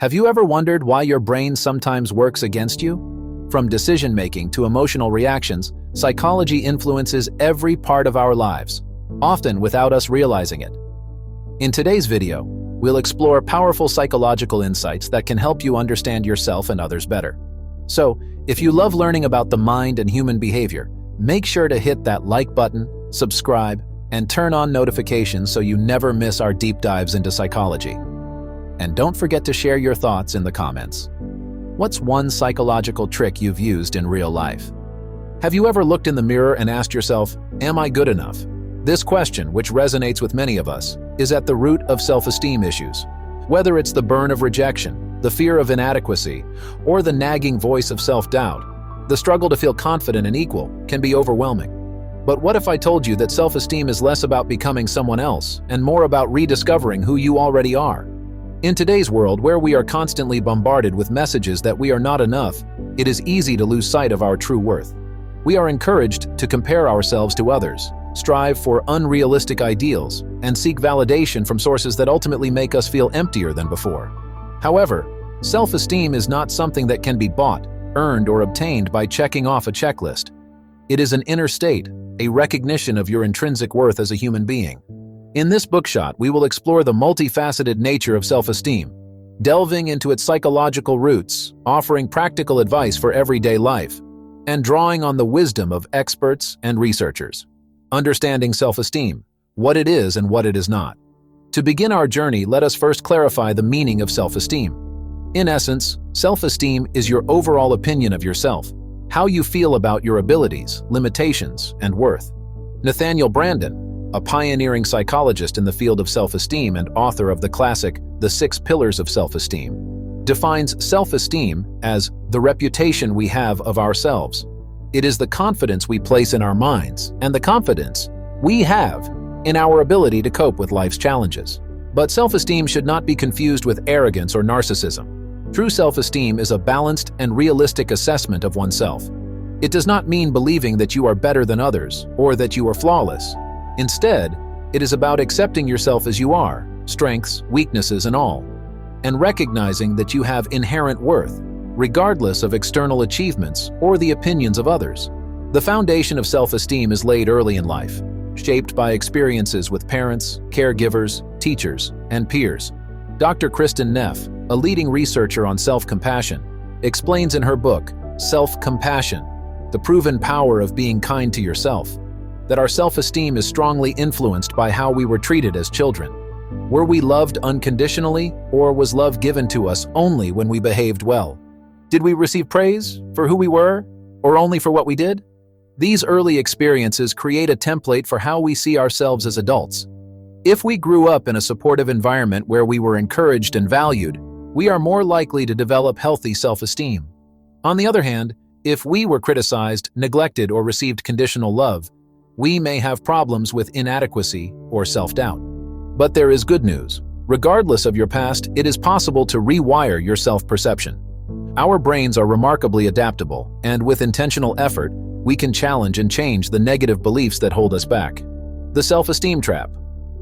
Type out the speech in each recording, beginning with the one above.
Have you ever wondered why your brain sometimes works against you? From decision-making to emotional reactions, psychology influences every part of our lives, often without us realizing it. In today's video, we'll explore powerful psychological insights that can help you understand yourself and others better. So, if you love learning about the mind and human behavior, make sure to hit that like button, subscribe, and turn on notifications so you never miss our deep dives into psychology. And don't forget to share your thoughts in the comments. What's one psychological trick you've used in real life? Have you ever looked in the mirror and asked yourself, am I good enough? This question, which resonates with many of us, is at the root of self-esteem issues. Whether it's the burn of rejection, the fear of inadequacy, or the nagging voice of self-doubt, the struggle to feel confident and equal can be overwhelming. But what if I told you that self-esteem is less about becoming someone else and more about rediscovering who you already are? In today's world, where we are constantly bombarded with messages that we are not enough, it is easy to lose sight of our true worth. We are encouraged to compare ourselves to others, strive for unrealistic ideals, and seek validation from sources that ultimately make us feel emptier than before. However, self-esteem is not something that can be bought, earned, or obtained by checking off a checklist. It is an inner state, a recognition of your intrinsic worth as a human being. In this bookshot, we will explore the multifaceted nature of self-esteem, delving into its psychological roots, offering practical advice for everyday life, and drawing on the wisdom of experts and researchers. Understanding self-esteem, what it is and what it is not. To begin our journey, let us first clarify the meaning of self-esteem. In essence, self-esteem is your overall opinion of yourself, how you feel about your abilities, limitations, and worth. Nathaniel Branden, a pioneering psychologist in the field of self-esteem and author of the classic The 6 Pillars of Self-Esteem, defines self-esteem as the reputation we have of ourselves. It is the confidence we place in our minds and the confidence we have in our ability to cope with life's challenges. But self-esteem should not be confused with arrogance or narcissism. True self-esteem is a balanced and realistic assessment of oneself. It does not mean believing that you are better than others or that you are flawless. Instead, it is about accepting yourself as you are, strengths, weaknesses, and all, and recognizing that you have inherent worth, regardless of external achievements or the opinions of others. The foundation of self-esteem is laid early in life, shaped by experiences with parents, caregivers, teachers, and peers. Dr. Kristin Neff, a leading researcher on self-compassion, explains in her book, Self-Compassion, The Proven Power of Being Kind to Yourself, that our self-esteem is strongly influenced by how we were treated as children. Were we loved unconditionally, or was love given to us only when we behaved well? Did we receive praise for who we were, or only for what we did? These early experiences create a template for how we see ourselves as adults. If we grew up in a supportive environment where we were encouraged and valued, we are more likely to develop healthy self-esteem. On the other hand, if we were criticized, neglected, or received conditional love, we may have problems with inadequacy or self-doubt. But there is good news. Regardless of your past, it is possible to rewire your self-perception. Our brains are remarkably adaptable, and with intentional effort, we can challenge and change the negative beliefs that hold us back. The self-esteem trap.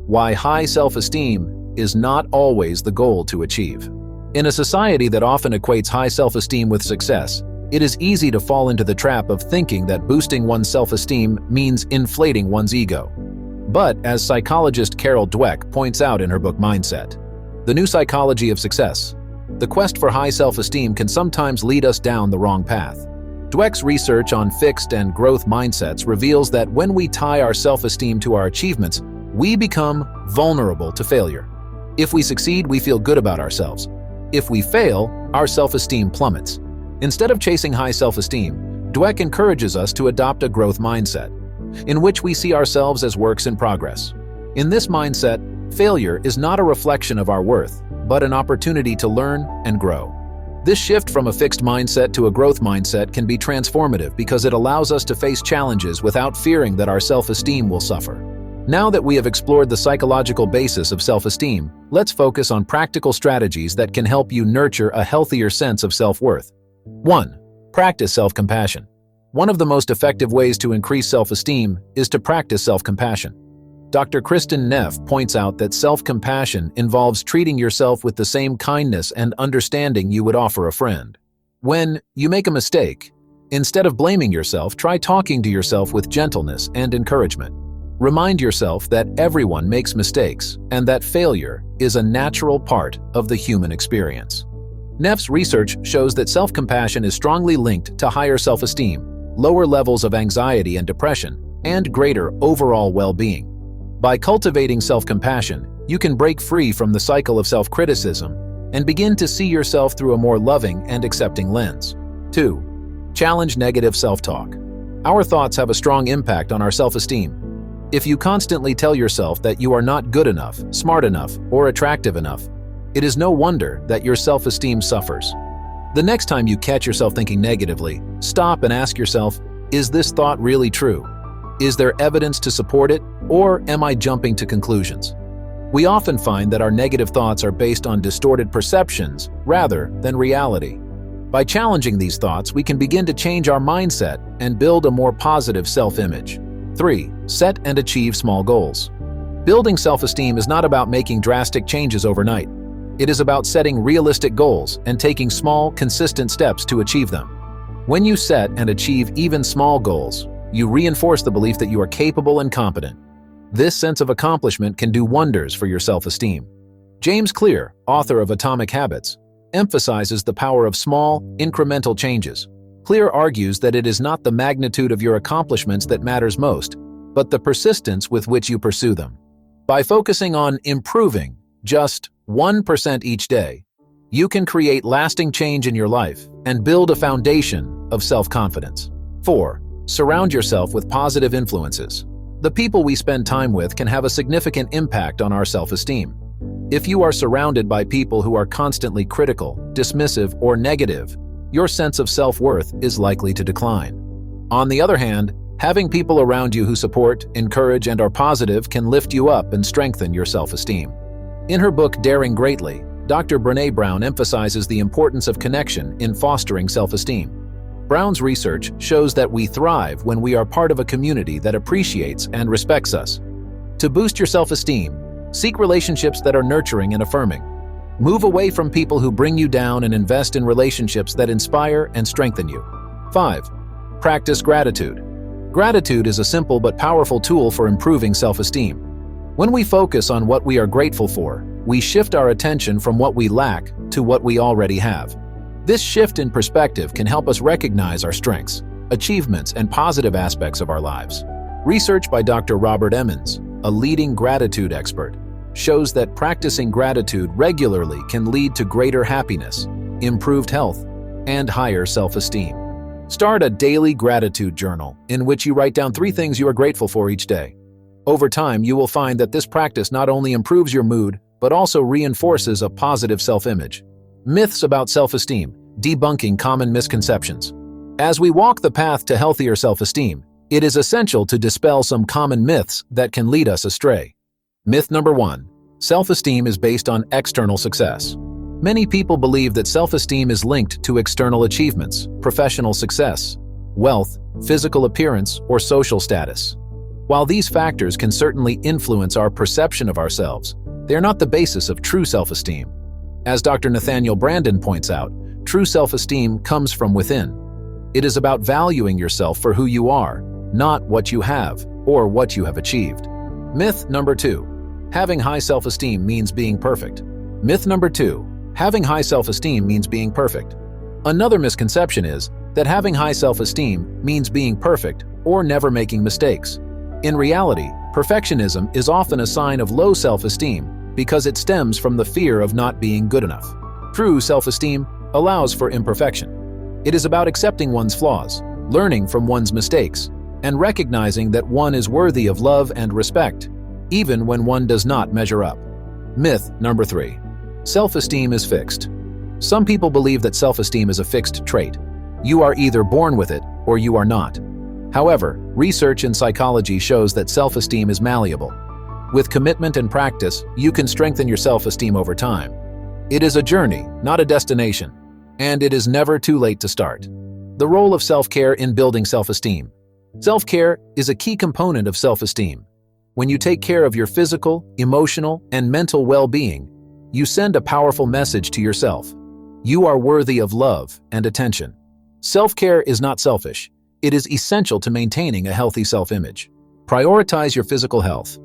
Why high self-esteem is not always the goal to achieve. In a society that often equates high self-esteem with success, it is easy to fall into the trap of thinking that boosting one's self-esteem means inflating one's ego. But, as psychologist Carol Dweck points out in her book Mindset, The New Psychology of Success, the quest for high self-esteem can sometimes lead us down the wrong path. Dweck's research on fixed and growth mindsets reveals that when we tie our self-esteem to our achievements, we become vulnerable to failure. If we succeed, we feel good about ourselves. If we fail, our self-esteem plummets. Instead of chasing high self-esteem, Dweck encourages us to adopt a growth mindset, in which we see ourselves as works in progress. In this mindset, failure is not a reflection of our worth, but an opportunity to learn and grow. This shift from a fixed mindset to a growth mindset can be transformative because it allows us to face challenges without fearing that our self-esteem will suffer. Now that we have explored the psychological basis of self-esteem, let's focus on practical strategies that can help you nurture a healthier sense of self-worth. 1. Practice self-compassion. One of the most effective ways to increase self-esteem is to practice self-compassion. Dr. Kristen Neff points out that self-compassion involves treating yourself with the same kindness and understanding you would offer a friend. When you make a mistake, instead of blaming yourself, try talking to yourself with gentleness and encouragement. Remind yourself that everyone makes mistakes and that failure is a natural part of the human experience. Neff's research shows that self-compassion is strongly linked to higher self-esteem, lower levels of anxiety and depression, and greater overall well-being. By cultivating self-compassion, you can break free from the cycle of self-criticism and begin to see yourself through a more loving and accepting lens. 2. Challenge negative self-talk. Our thoughts have a strong impact on our self-esteem. If you constantly tell yourself that you are not good enough, smart enough, or attractive enough, it is no wonder that your self-esteem suffers. The next time you catch yourself thinking negatively, stop and ask yourself, is this thought really true? Is there evidence to support it, or am I jumping to conclusions? We often find that our negative thoughts are based on distorted perceptions rather than reality. By challenging these thoughts, we can begin to change our mindset and build a more positive self-image. 3. Set and achieve small goals. Building self-esteem is not about making drastic changes overnight. It is about setting realistic goals and taking small, consistent steps to achieve them. When you set and achieve even small goals, you reinforce the belief that you are capable and competent. This sense of accomplishment can do wonders for your self-esteem. James Clear, author of Atomic Habits, emphasizes the power of small, incremental changes. Clear argues that it is not the magnitude of your accomplishments that matters most, but the persistence with which you pursue them. By focusing on improving just 1% each day, you can create lasting change in your life and build a foundation of self-confidence. 4. Surround yourself with positive influences. The people we spend time with can have a significant impact on our self-esteem. If you are surrounded by people who are constantly critical, dismissive, or negative, your sense of self-worth is likely to decline. On the other hand, having people around you who support, encourage, and are positive can lift you up and strengthen your self-esteem. In her book Daring Greatly, Dr. Brene Brown emphasizes the importance of connection in fostering self-esteem. Brown's research shows that we thrive when we are part of a community that appreciates and respects us. To boost your self-esteem, seek relationships that are nurturing and affirming. Move away from people who bring you down and invest in relationships that inspire and strengthen you. 5. Practice gratitude. Gratitude is a simple but powerful tool for improving self-esteem. When we focus on what we are grateful for, we shift our attention from what we lack to what we already have. This shift in perspective can help us recognize our strengths, achievements, and positive aspects of our lives. Research by Dr. Robert Emmons, a leading gratitude expert, shows that practicing gratitude regularly can lead to greater happiness, improved health, and higher self-esteem. Start a daily gratitude journal in which you write down 3 things you are grateful for each day. Over time, you will find that this practice not only improves your mood, but also reinforces a positive self-image. Myths about self-esteem, debunking common misconceptions. As we walk the path to healthier self-esteem, it is essential to dispel some common myths that can lead us astray. Myth number 1. Self-esteem is based on external success. Many people believe that self-esteem is linked to external achievements, professional success, wealth, physical appearance, or social status. While these factors can certainly influence our perception of ourselves, they are not the basis of true self-esteem. As Dr. Nathaniel Branden points out, true self-esteem comes from within. It is about valuing yourself for who you are, not what you have or what you have achieved. Myth number 2. Having high self-esteem means being perfect. Myth number 2. Having high self-esteem means being perfect. Another misconception is that having high self-esteem means being perfect or never making mistakes. In reality, perfectionism is often a sign of low self-esteem because it stems from the fear of not being good enough. True self-esteem allows for imperfection. It is about accepting one's flaws, learning from one's mistakes, and recognizing that one is worthy of love and respect, even when one does not measure up. Myth number 3. Self-esteem is fixed. Some people believe that self-esteem is a fixed trait. You are either born with it or you are not. However, research in psychology shows that self-esteem is malleable. With commitment and practice, you can strengthen your self-esteem over time. It is a journey, not a destination, and it is never too late to start. The role of self-care in building self-esteem. Self-care is a key component of self-esteem. When you take care of your physical, emotional, and mental well-being, you send a powerful message to yourself. You are worthy of love and attention. Self-care is not selfish. It is essential to maintaining a healthy self-image. Prioritize your physical health.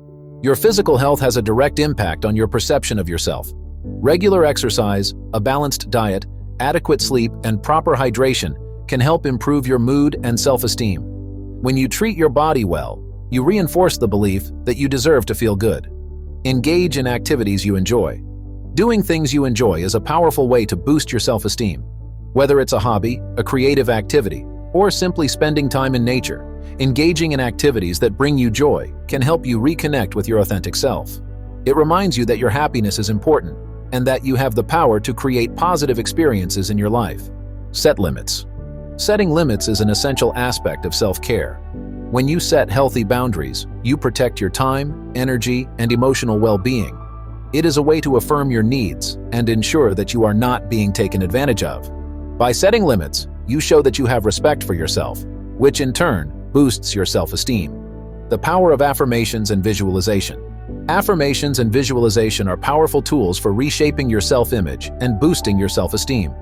Your physical health has a direct impact on your perception of yourself. Regular exercise, a balanced diet, adequate sleep, and proper hydration can help improve your mood and self-esteem. When you treat your body well, you reinforce the belief that you deserve to feel good. Engage in activities you enjoy. Doing things you enjoy is a powerful way to boost your self-esteem. Whether it's a hobby, a creative activity, or simply spending time in nature, engaging in activities that bring you joy can help you reconnect with your authentic self. It reminds you that your happiness is important and that you have the power to create positive experiences in your life. Set limits. Setting limits is an essential aspect of self-care. When you set healthy boundaries, you protect your time, energy, and emotional well-being. It is a way to affirm your needs and ensure that you are not being taken advantage of. By setting limits, you show that you have respect for yourself, which in turn boosts your self-esteem. The power of affirmations and visualization. Affirmations and visualization are powerful tools for reshaping your self-image and boosting your self-esteem.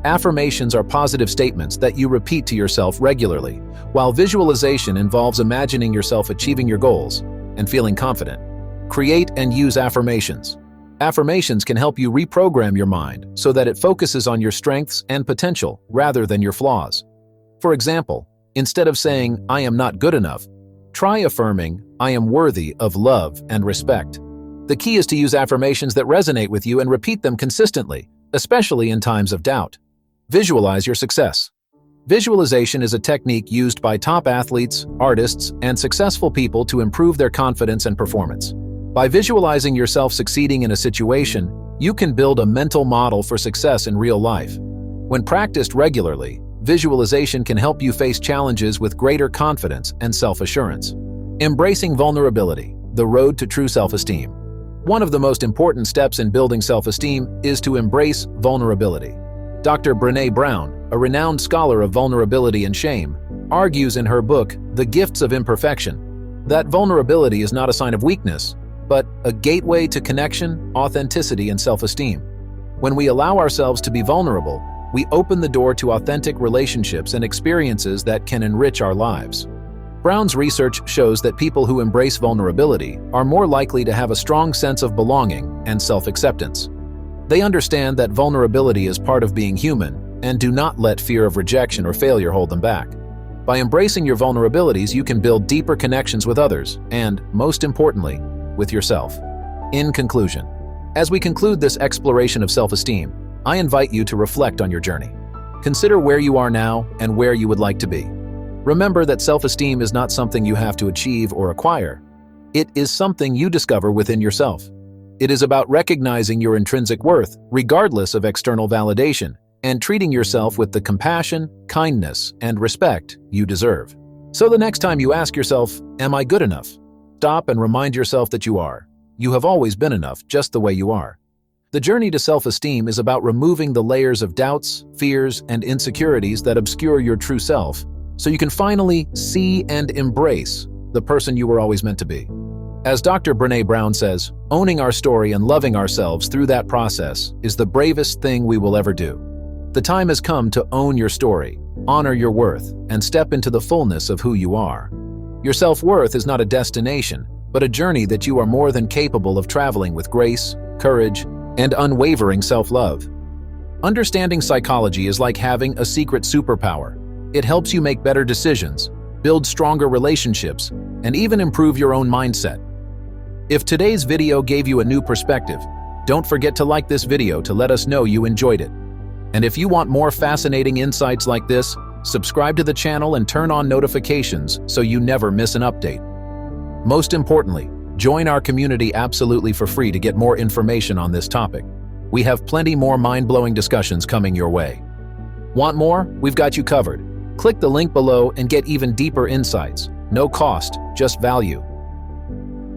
Affirmations are positive statements that you repeat to yourself regularly, while visualization involves imagining yourself achieving your goals and feeling confident. Create and use affirmations. Affirmations can help you reprogram your mind so that it focuses on your strengths and potential rather than your flaws. For example, instead of saying, "I am not good enough," try affirming, "I am worthy of love and respect." The key is to use affirmations that resonate with you and repeat them consistently, especially in times of doubt. Visualize your success. Visualization is a technique used by top athletes, artists, and successful people to improve their confidence and performance. By visualizing yourself succeeding in a situation, you can build a mental model for success in real life. When practiced regularly, visualization can help you face challenges with greater confidence and self-assurance. Embracing vulnerability, the road to true self-esteem. One of the most important steps in building self-esteem is to embrace vulnerability. Dr. Brenen Brown, a renowned scholar of vulnerability and shame, argues in her book, The Gifts of Imperfection, that vulnerability is not a sign of weakness, but a gateway to connection, authenticity, and self-esteem. When we allow ourselves to be vulnerable, we open the door to authentic relationships and experiences that can enrich our lives. Brown's research shows that people who embrace vulnerability are more likely to have a strong sense of belonging and self-acceptance. They understand that vulnerability is part of being human and do not let fear of rejection or failure hold them back. By embracing your vulnerabilities, you can build deeper connections with others and, most importantly, with yourself. In conclusion, as we conclude this exploration of self-esteem, I invite you to reflect on your journey. Consider where you are now and where you would like to be. Remember that self-esteem is not something you have to achieve or acquire. It is something you discover within yourself. It is about recognizing your intrinsic worth, regardless of external validation, and treating yourself with the compassion, kindness, and respect you deserve. So the next time you ask yourself, "Am I good enough?" stop and remind yourself that you are. You have always been enough, just the way you are. The journey to self-esteem is about removing the layers of doubts, fears, and insecurities that obscure your true self, so you can finally see and embrace the person you were always meant to be. As Dr. Brenen Brown says, owning our story and loving ourselves through that process is the bravest thing we will ever do. The time has come to own your story, honor your worth, and step into the fullness of who you are. Your self-worth is not a destination, but a journey that you are more than capable of traveling with grace, courage, and unwavering self-love. Understanding psychology is like having a secret superpower. It helps you make better decisions, build stronger relationships, and even improve your own mindset. If today's video gave you a new perspective, don't forget to like this video to let us know you enjoyed it. And if you want more fascinating insights like this, subscribe to the channel and turn on notifications so you never miss an update. Most importantly, join our community absolutely for free to get more information on this topic. We have plenty more mind-blowing discussions coming your way. Want more? We've got you covered. Click the link below and get even deeper insights. No cost, just value.